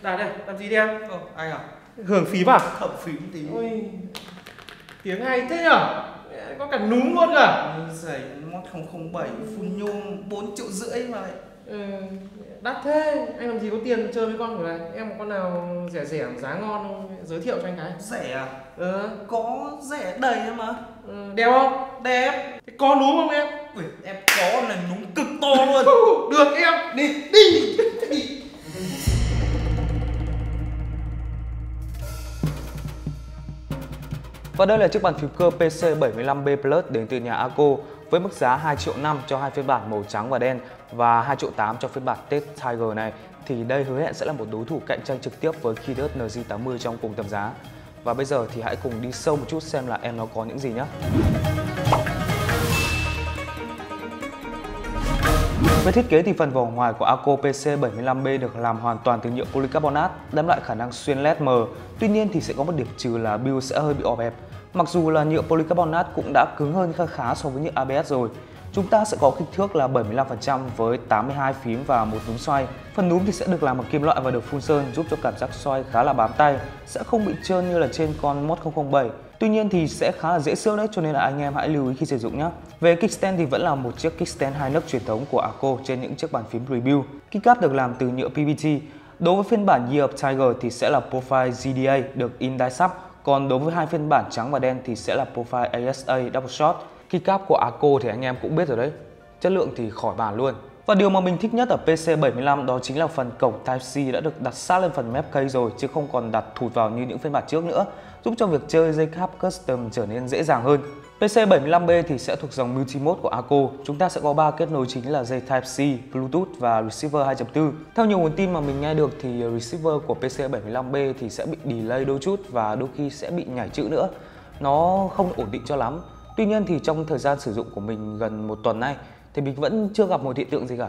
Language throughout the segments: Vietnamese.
Đạt đây, làm gì đi em? Anh à? Hưởng phím à? Thẩm phím tí. Ôi, tiếng hay thế nhở? Có cả núm luôn cả. Giày Mod 007 full nhôm 4,5 triệu mà lại. Đắt thế, anh làm gì có tiền chơi với con của này? Em có con nào rẻ rẻ giá ngon không? Giới thiệu cho anh cái. Rẻ à? Ừ. Có rẻ đầy mà. Đeo không? Đẹp. Thế có núm không em? Ui, em có là núm cực to luôn. Được em, đi. Và đây là chiếc bàn phím cơ PC75B Plus đến từ nhà ACO với mức giá 2,5 triệu cho hai phiên bản màu trắng và đen và 2,8 triệu cho phiên bản Test Tiger này. Thì đây hứa hẹn sẽ là một đối thủ cạnh tranh trực tiếp với Keynote NG80 trong cùng tầm giá. Và bây giờ thì hãy cùng đi sâu một chút xem là em nó có những gì nhé. Về thiết kế thì phần vỏ ngoài của ACO PC75B được làm hoàn toàn từ nhựa polycarbonate, đem lại khả năng xuyên led mờ. Tuy nhiên thì sẽ có một điểm trừ là build sẽ hơi bị ọp ẹp. Mặc dù là nhựa polycarbonate cũng đã cứng hơn khá so với nhựa ABS rồi. Chúng ta sẽ có kích thước là 75% với 82 phím và một núm xoay. Phần núm thì sẽ được làm bằng kim loại và được phun sơn giúp cho cảm giác xoay khá là bám tay, sẽ không bị trơn như là trên con Mod 007. Tuy nhiên thì sẽ khá là dễ xước đấy, cho nên là anh em hãy lưu ý khi sử dụng nhé. Về kickstand thì vẫn là một chiếc kickstand hai nấc truyền thống của ACO trên những chiếc bàn phím rebuild. Keycap được làm từ nhựa PVT. Đối với phiên bản Year of Tiger thì sẽ là profile GDA được in die sub, còn đối với hai phiên bản trắng và đen thì sẽ là profile ASA double shot. Keycap của ACO thì anh em cũng biết rồi đấy, chất lượng thì khỏi bàn luôn. Và điều mà mình thích nhất ở PC75 đó chính là phần cổng Type-C đã được đặt sát lên phần mép cây rồi chứ không còn đặt thụt vào như những phiên bản trước nữa, giúp cho việc chơi dây cáp custom trở nên dễ dàng hơn. PC75B thì sẽ thuộc dòng Multimode của ACO. Chúng ta sẽ có 3 kết nối chính là dây Type-C, Bluetooth và Receiver 2.4. Theo nhiều nguồn tin mà mình nghe được thì Receiver của PC75B thì sẽ bị delay đôi chút và đôi khi sẽ bị nhảy chữ nữa. Nó không ổn định cho lắm. Tuy nhiên thì trong thời gian sử dụng của mình gần một tuần nay thì mình vẫn chưa gặp một hiện tượng gì cả.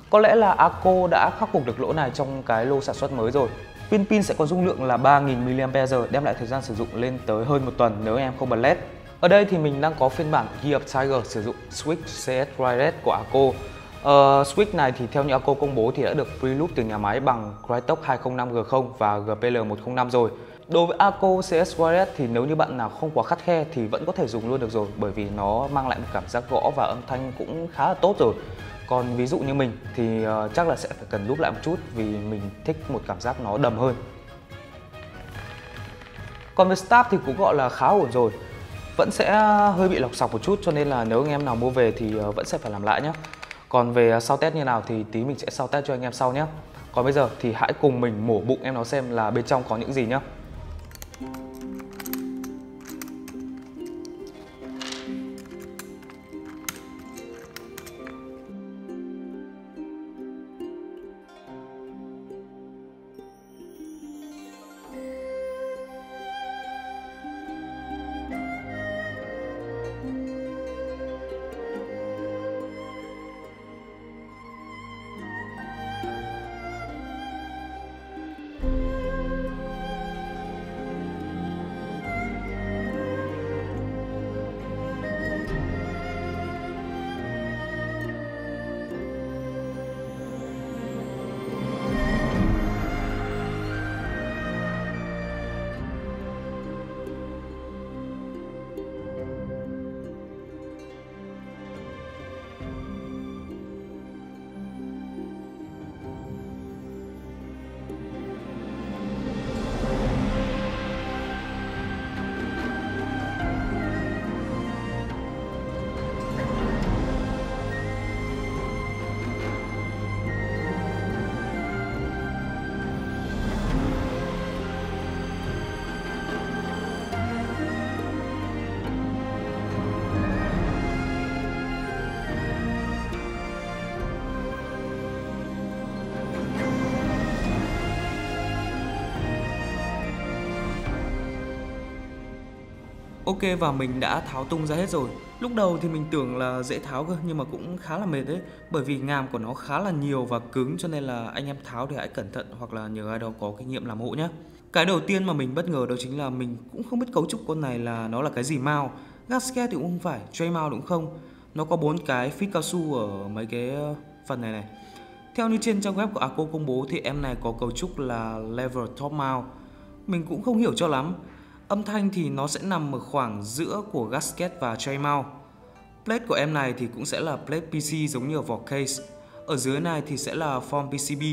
Có lẽ là ACO đã khắc phục được lỗi này trong cái lô sản xuất mới rồi. Viên pin sẽ có dung lượng là 3000 mAh, đem lại thời gian sử dụng lên tới hơn một tuần nếu em không bật LED. Ở đây thì mình đang có phiên bản Year of Tiger sử dụng switch CS Wireless của ACO. Switch này thì theo như ACO công bố thì đã được preload từ nhà máy bằng Crytok 205G0 và GPL105 rồi. Đối với ACO CS Wireless thì nếu như bạn nào không quá khắt khe thì vẫn có thể dùng luôn được rồi, bởi vì nó mang lại một cảm giác gõ và âm thanh cũng khá là tốt rồi. Còn ví dụ như mình thì chắc là sẽ phải cần loop lại một chút vì mình thích một cảm giác nó đầm hơn. Còn về start thì cũng gọi là khá ổn rồi. Vẫn sẽ hơi bị lọc sọc một chút cho nên là nếu anh em nào mua về thì vẫn sẽ phải làm lại nhé. Còn về sau test như nào thì tí mình sẽ sau test cho anh em sau nhé. Còn bây giờ thì hãy cùng mình mổ bụng em nó xem là bên trong có những gì nhé. Ok, và mình đã tháo tung ra hết rồi. Lúc đầu thì mình tưởng là dễ tháo cơ, nhưng mà cũng khá là mệt đấy. Bởi vì ngàm của nó khá là nhiều và cứng, cho nên là anh em tháo thì hãy cẩn thận hoặc là nhờ ai đó có kinh nghiệm làm hộ nhé. Cái đầu tiên mà mình bất ngờ đó chính là mình cũng không biết cấu trúc con này là nó là cái gì mao. Gasket thì cũng không phải, tray mount cũng không. Nó có 4 cái phít cao su ở mấy cái phần này này. Theo như trên trang web của ACO công bố thì em này có cấu trúc là lever top mount. Mình cũng không hiểu cho lắm. Âm thanh thì nó sẽ nằm ở khoảng giữa của gasket và tray mount. Plate của em này thì cũng sẽ là plate PC giống như ở vỏ case. Ở dưới này thì sẽ là form PCB.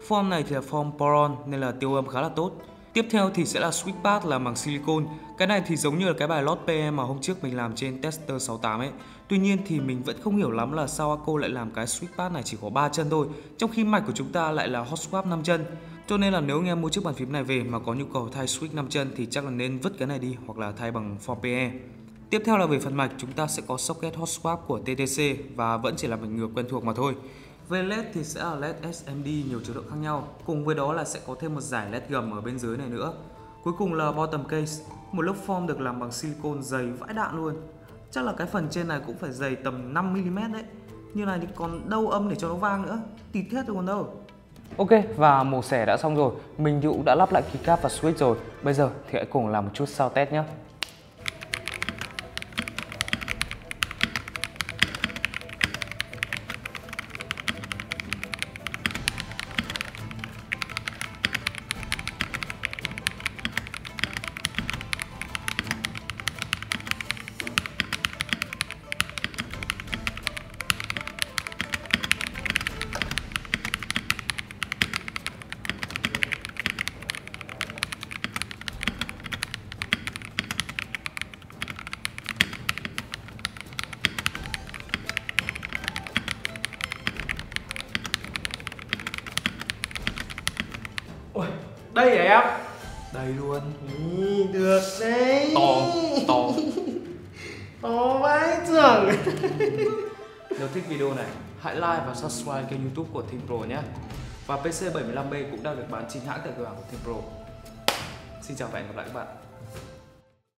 Form này thì là form Poron nên là tiêu âm khá là tốt. Tiếp theo thì sẽ là switch pad làm bằng silicon. Cái này thì giống như là cái bài lót PM mà hôm trước mình làm trên Tester 68 ấy. Tuy nhiên thì mình vẫn không hiểu lắm là sao ACO lại làm cái switch pad này chỉ có 3 chân thôi, trong khi mic của chúng ta lại là hot swap 5 chân. Cho nên là nếu anh em mua chiếc bàn phím này về mà có nhu cầu thay switch 5 chân thì chắc là nên vứt cái này đi hoặc là thay bằng form PE. Tiếp theo là về phần mạch, chúng ta sẽ có socket hot swap của TTC và vẫn chỉ là mạch ngược quen thuộc mà thôi. Về LED thì sẽ là LED SMD nhiều chế độ khác nhau, cùng với đó là sẽ có thêm một dải LED gầm ở bên dưới này nữa. Cuối cùng là bottom case, một lớp form được làm bằng silicon dày vãi đạn luôn. Chắc là cái phần trên này cũng phải dày tầm 5mm đấy. Như này thì còn đâu âm để cho nó vang nữa, tịt hết rồi còn đâu. Ok, và mổ xẻ đã xong rồi, mình cũng đã lắp lại keycap và switch rồi. Bây giờ thì hãy cùng làm một chút sound test nhé. Ôi, đây hả em? Đây luôn. Được đấy. To. To vãi chưởng. Nếu thích video này, hãy like và subscribe kênh YouTube của Team Pro nhé. Và PC75B cũng đang được bán chính hãng tại cửa hàng của Team Pro. Xin chào và hẹn gặp lại các bạn.